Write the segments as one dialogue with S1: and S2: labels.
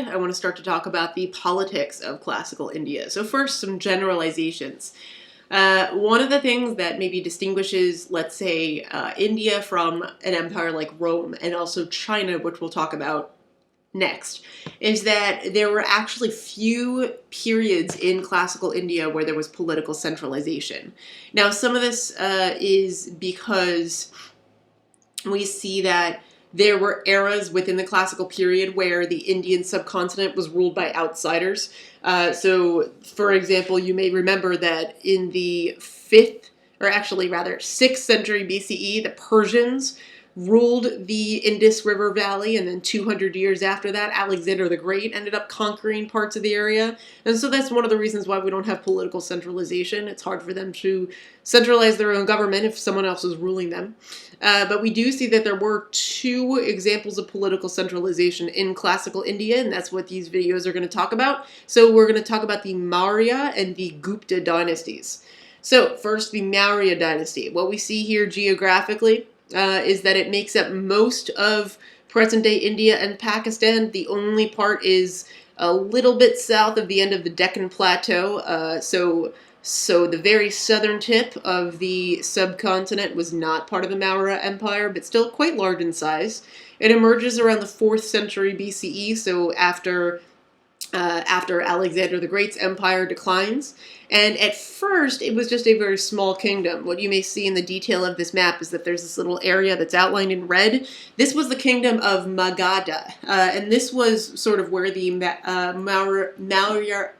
S1: I want to start to talk about the politics of classical India. So first, some generalizations. One of the things that maybe distinguishes, let's say, India from an empire like Rome and also China, which we'll talk about next, is that there were actually few periods in classical India where there was political centralization. Now, some of this is because we see that there were eras within the classical period where the Indian subcontinent was ruled by outsiders. So, for example, you may remember that in the 5th, or actually rather 6th century BCE, the Persians ruled the Indus River Valley, and then 200 years after that, Alexander the Great ended up conquering parts of the area. And so that's one of the reasons why we don't have political centralization. It's hard for them to centralize their own government if someone else is ruling them. But we do see that there were 2 examples of political centralization in classical India, and that's what these videos are going to talk about. So we're going to talk about the Maurya and the Gupta dynasties. So first, the Maurya dynasty. What we see here geographically is that it makes up most of present-day India and Pakistan. The only part is a little bit south of the end of the Deccan Plateau. So the very southern tip of the subcontinent was not part of the Maurya Empire, but still quite large in size. It emerges around the 4th century BCE, so after Alexander the Great's empire declines. And at first, it was just a very small kingdom. What you may see in the detail of this map is that there's this little area that's outlined in red. This was the kingdom of Magadha, and this was sort of where the Maurya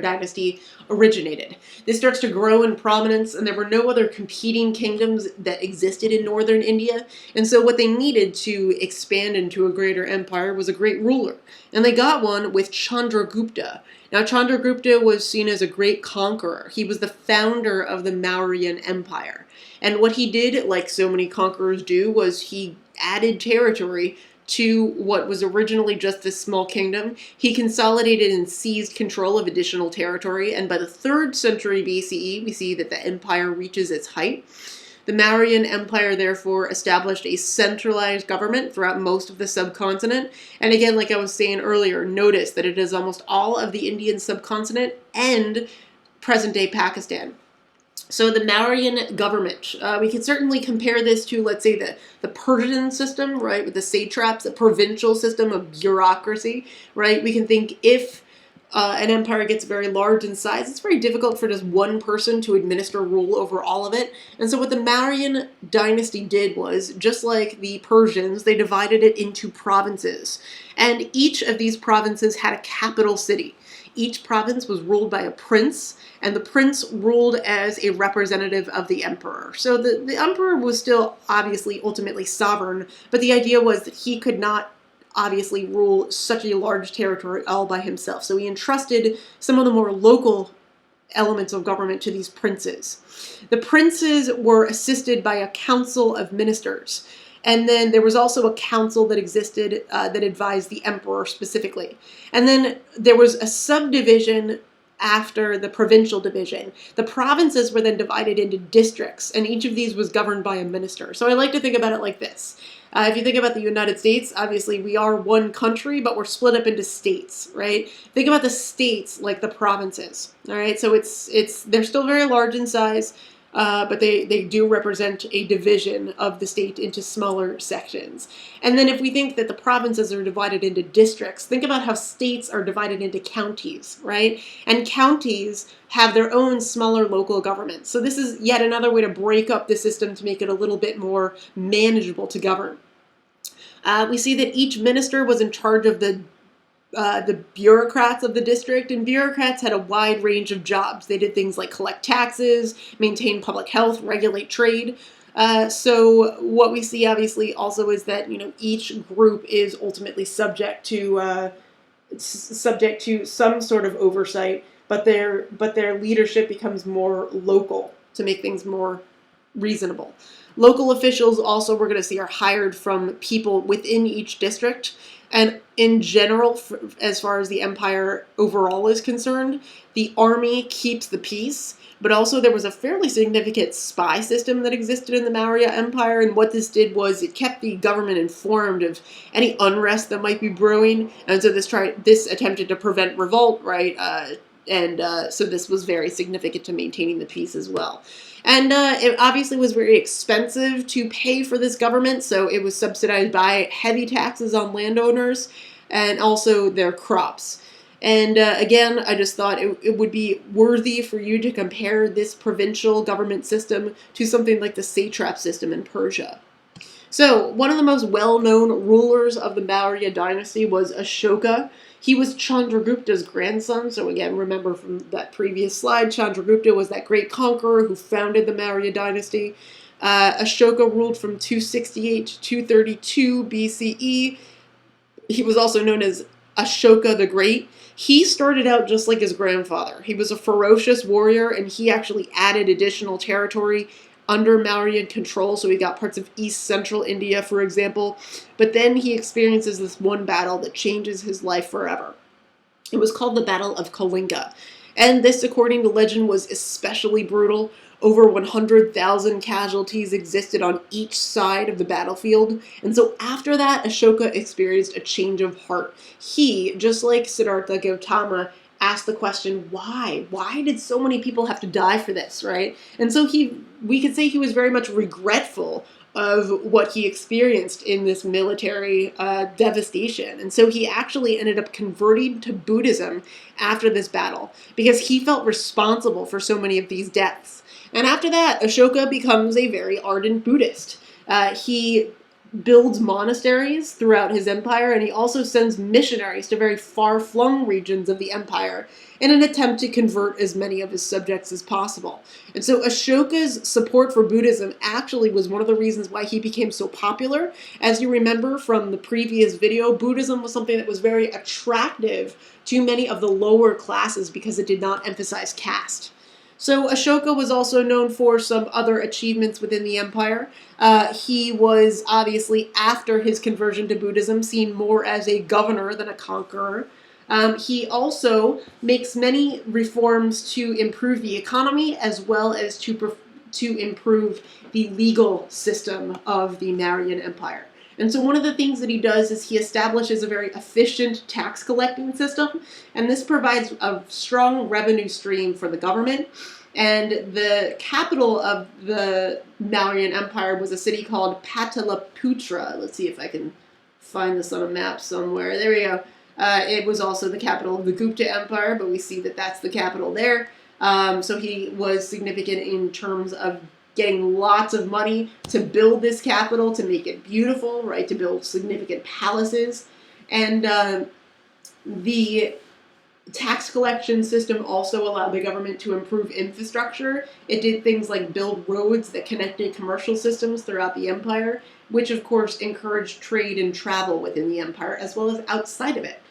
S1: dynasty originated. This starts to grow in prominence, and there were no other competing kingdoms that existed in northern India. And so what they needed to expand into a greater empire was a great ruler. And they got one with Chandragupta. Now, Chandragupta was seen as a great conqueror. He was the founder of the Mauryan Empire. And what he did, like so many conquerors do, was he added territory to what was originally just this small kingdom. He consolidated and seized control of additional territory, and by the 3rd century BCE, we see that the empire reaches its height. The Mauryan Empire, therefore, established a centralized government throughout most of the subcontinent. And again, like I was saying earlier, notice that it is almost all of the Indian subcontinent and present-day Pakistan. So the Mauryan government, we can certainly compare this to, let's say, the Persian system, right, with the satraps, the provincial system of bureaucracy, right? We can think if an empire gets very large in size, it's very difficult for just one person to administer rule over all of it. And so what the Mauryan dynasty did was, just like the Persians, they divided it into provinces. And each of these provinces had a capital city. Each province was ruled by a prince, and the prince ruled as a representative of the emperor. So the emperor was still obviously ultimately sovereign, but the idea was that he could not obviously rule such a large territory all by himself. So he entrusted some of the more local elements of government to these princes. The princes were assisted by a council of ministers. And then there was also a council that existed that advised the emperor specifically. And then there was a subdivision after the provincial division. The provinces were then divided into districts, and each of these was governed by a minister. So I like to think about it like this. If you think about the United States, obviously we are one country, but we're split up into states, right? Think about the states like the provinces, all right? So they're still very large in size, but they do represent a division of the state into smaller sections. And then if we think that the provinces are divided into districts, think about how states are divided into counties, right? And counties have their own smaller local governments. So this is yet another way to break up the system to make it a little bit more manageable to govern. We see that each minister was in charge of the bureaucrats of the district, and bureaucrats had a wide range of jobs. They did things like collect taxes, maintain public health, regulate trade. So what we see obviously also is that, each group is ultimately subject to some sort of oversight, but their leadership becomes more local to make things more reasonable. Local officials also, we're going to see, are hired from people within each district. And in general, as far as the empire overall is concerned, the army keeps the peace, but also there was a fairly significant spy system that existed in the Maurya Empire, and what this did was it kept the government informed of any unrest that might be brewing, and so this attempted to prevent revolt, right? So this was very significant to maintaining the peace as well. And it obviously was very expensive to pay for this government, so it was subsidized by heavy taxes on landowners and also their crops. And again, I just thought it would be worthy for you to compare this provincial government system to something like the satrap system in Persia. So, one of the most well-known rulers of the Maurya dynasty was Ashoka. He was Chandragupta's grandson, so again, remember from that previous slide, Chandragupta was that great conqueror who founded the Maurya dynasty. Ashoka ruled from 268 to 232 BCE. He was also known as Ashoka the Great. He started out just like his grandfather. He was a ferocious warrior, and he actually added additional territory under Mauryan control, so he got parts of East Central India, for example. But then he experiences this one battle that changes his life forever. It was called the Battle of Kalinga. And this, according to legend, was especially brutal. Over 100,000 casualties existed on each side of the battlefield. And so after that, Ashoka experienced a change of heart. He, just like Siddhartha Gautama, asked the question, why? Why did so many people have to die for this, right? And so we could say he was very much regretful of what he experienced in this military devastation. And so he actually ended up converting to Buddhism after this battle because he felt responsible for so many of these deaths. And after that, Ashoka becomes a very ardent Buddhist. He builds monasteries throughout his empire, and he also sends missionaries to very far-flung regions of the empire in an attempt to convert as many of his subjects as possible. And so Ashoka's support for Buddhism actually was one of the reasons why he became so popular. As you remember from the previous video, Buddhism was something that was very attractive to many of the lower classes because it did not emphasize caste. So Ashoka was also known for some other achievements within the empire. He was obviously, after his conversion to Buddhism, seen more as a governor than a conqueror. He also makes many reforms to improve the economy as well as to improve the legal system of the Mauryan Empire. And so one of the things that he does is he establishes a very efficient tax collecting system, and this provides a strong revenue stream for the government. And the capital of the Mauryan Empire was a city called Pataliputra. Let's see if I can find this on a map somewhere. There we go. It was also the capital of the Gupta Empire, but we see that that's the capital there. So he was significant in terms of getting lots of money to build this capital, to make it beautiful, right, to build significant palaces. And the tax collection system also allowed the government to improve infrastructure. It did things like build roads that connected commercial systems throughout the empire, which of course encouraged trade and travel within the empire as well as outside of it.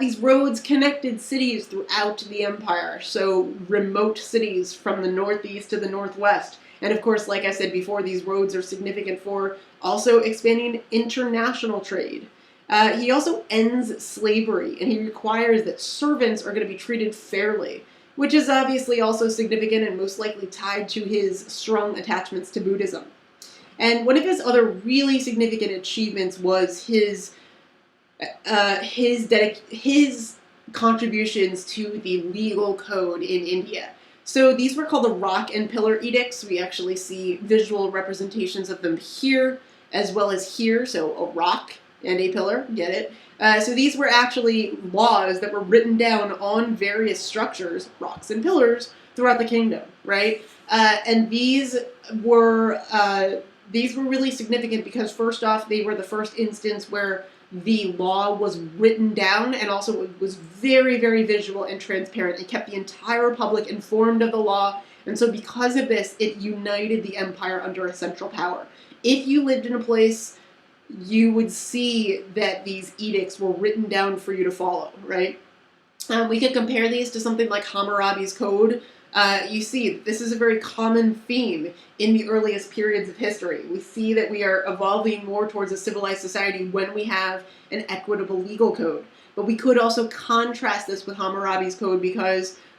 S1: These roads connected cities throughout the empire, so remote cities from the northeast to the northwest. And of course, like I said before, these roads are significant for also expanding international trade. He also ends slavery, and he requires that servants are going to be treated fairly, which is obviously also significant and most likely tied to his strong attachments to Buddhism. And one of his other really significant achievements was his contributions to the legal code in India. So these were called the Rock and Pillar Edicts. We actually see visual representations of them here as well as here, so a rock and a pillar, get it? So these were actually laws that were written down on various structures, rocks and pillars, throughout the kingdom, right? And these were really significant because first off, they were the first instance where the law was written down, and also it was very, very visual and transparent. It kept the entire public informed of the law, and so because of this, it united the empire under a central power. If you lived in a place, you would see that these edicts were written down for you to follow, right? We could compare these to something like Hammurabi's Code, You see that this is a very common theme in the earliest periods of history. We see that we are evolving more towards a civilized society when we have an equitable legal code. But we could also contrast this with Hammurabi's code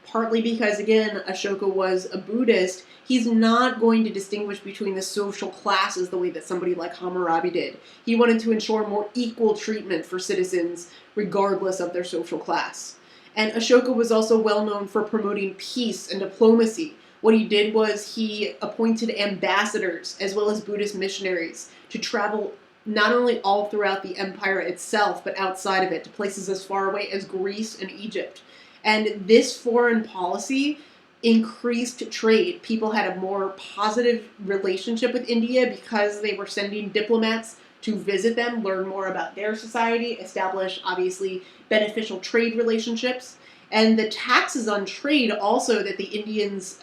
S1: partly because, again, Ashoka was a Buddhist. He's not going to distinguish between the social classes the way that somebody like Hammurabi did. He wanted to ensure more equal treatment for citizens regardless of their social class. And Ashoka was also well known for promoting peace and diplomacy. What he did was he appointed ambassadors as well as Buddhist missionaries to travel not only all throughout the empire itself, but outside of it, to places as far away as Greece and Egypt. And this foreign policy increased trade. People had a more positive relationship with India because they were sending diplomats to visit them, learn more about their society, establish, obviously, beneficial trade relationships. And the taxes on trade also that the Indians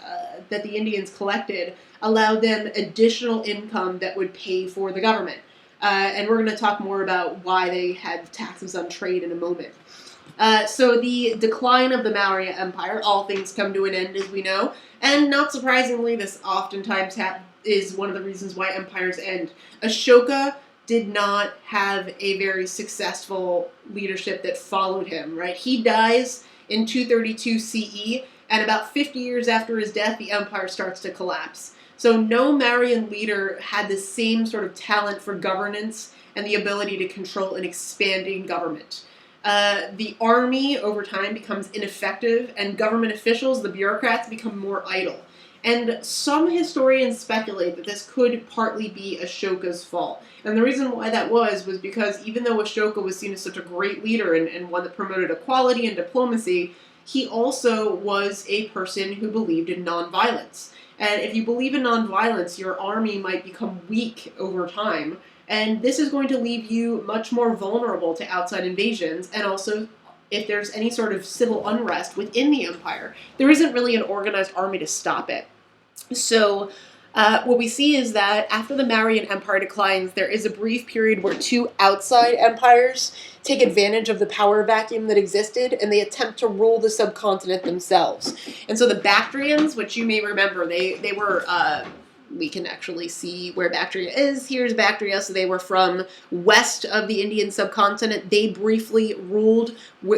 S1: collected allowed them additional income that would pay for the government. And we're going to talk more about why they had taxes on trade in a moment. So the decline of the Maurya Empire, all things come to an end, as we know, and not surprisingly, this oftentimes is one of the reasons why empires end. Ashoka did not have a very successful leadership that followed him, right? He dies in 232 CE, and about 50 years after his death, the empire starts to collapse. So no Mauryan leader had the same sort of talent for governance and the ability to control an expanding government. The army, over time, becomes ineffective, and government officials, the bureaucrats, become more idle. And some historians speculate that this could partly be Ashoka's fault. And the reason why that was because even though Ashoka was seen as such a great leader and one that promoted equality and diplomacy, he also was a person who believed in nonviolence. And if you believe in nonviolence, your army might become weak over time. And this is going to leave you much more vulnerable to outside invasions, and also if there's any sort of civil unrest within the empire, there isn't really an organized army to stop it. So what we see is that after the Mauryan Empire declines, there is a brief period where two outside empires take advantage of the power vacuum that existed, and they attempt to rule the subcontinent themselves. And so the Bactrians, which you may remember, they were... we can actually see where Bactria is. Here's Bactria. So they were from west of the Indian subcontinent. They briefly ruled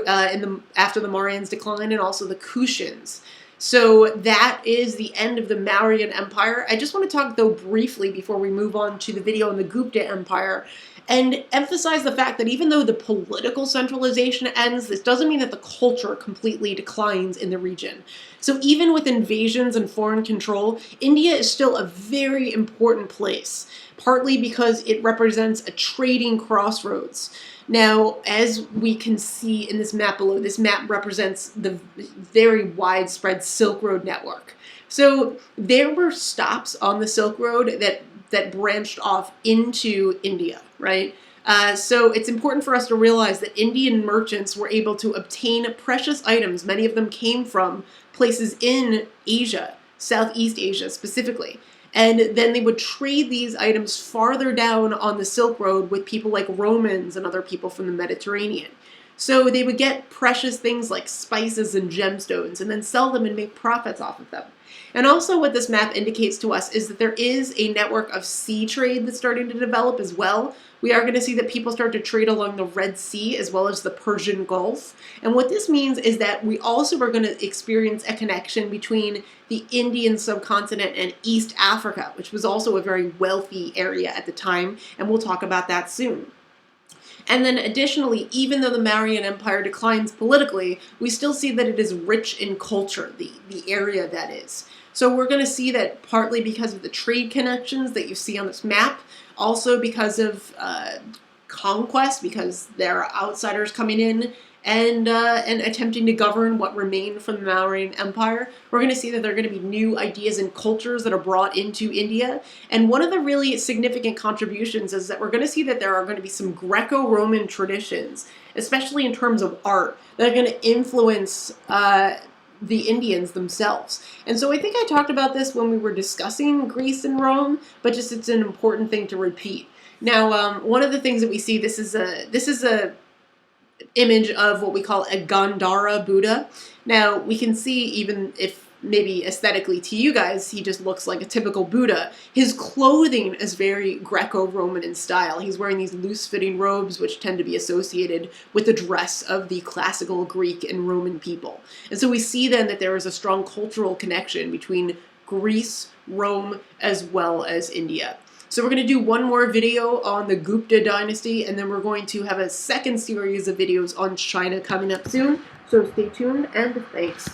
S1: after the Mauryans' decline, and also the Kushans. So that is the end of the Mauryan Empire. I just want to talk, though, briefly before we move on to the video on the Gupta Empire, and emphasize the fact that even though the political centralization ends, this doesn't mean that the culture completely declines in the region. So even with invasions and foreign control, India is still a very important place, partly because it represents a trading crossroads. Now, as we can see in this map below, this map represents the very widespread Silk Road network. So there were stops on the Silk Road that branched off into India, right? So it's important for us to realize that Indian merchants were able to obtain precious items. Many of them came from places in Asia, Southeast Asia specifically. And then they would trade these items farther down on the Silk Road with people like Romans and other people from the Mediterranean. So they would get precious things like spices and gemstones and then sell them and make profits off of them. And also what this map indicates to us is that there is a network of sea trade that's starting to develop as well. We are going to see that people start to trade along the Red Sea as well as the Persian Gulf. And what this means is that we also are going to experience a connection between the Indian subcontinent and East Africa, which was also a very wealthy area at the time, and we'll talk about that soon. And then additionally, even though the Mauryan Empire declines politically, we still see that it is rich in culture, the area that is. So we're going to see that partly because of the trade connections that you see on this map, also because of conquest, because there are outsiders coming in and attempting to govern what remained from the Mauryan Empire. We're going to see that there are going to be new ideas and cultures that are brought into India. And one of the really significant contributions is that we're going to see that there are going to be some Greco-Roman traditions, especially in terms of art, that are going to influence the Indians themselves. And so I think I talked about this when we were discussing Greece and Rome, but just it's an important thing to repeat. Now, one of the things that we see, this is a image of what we call a Gandhara Buddha. Now, we can see, even if maybe aesthetically to you guys, he just looks like a typical Buddha. His clothing is very Greco-Roman in style. He's wearing these loose-fitting robes, which tend to be associated with the dress of the classical Greek and Roman people. And so we see then that there is a strong cultural connection between Greece, Rome, as well as India. So we're going to do one more video on the Gupta dynasty, and then we're going to have a second series of videos on China coming up soon. So stay tuned, and thanks.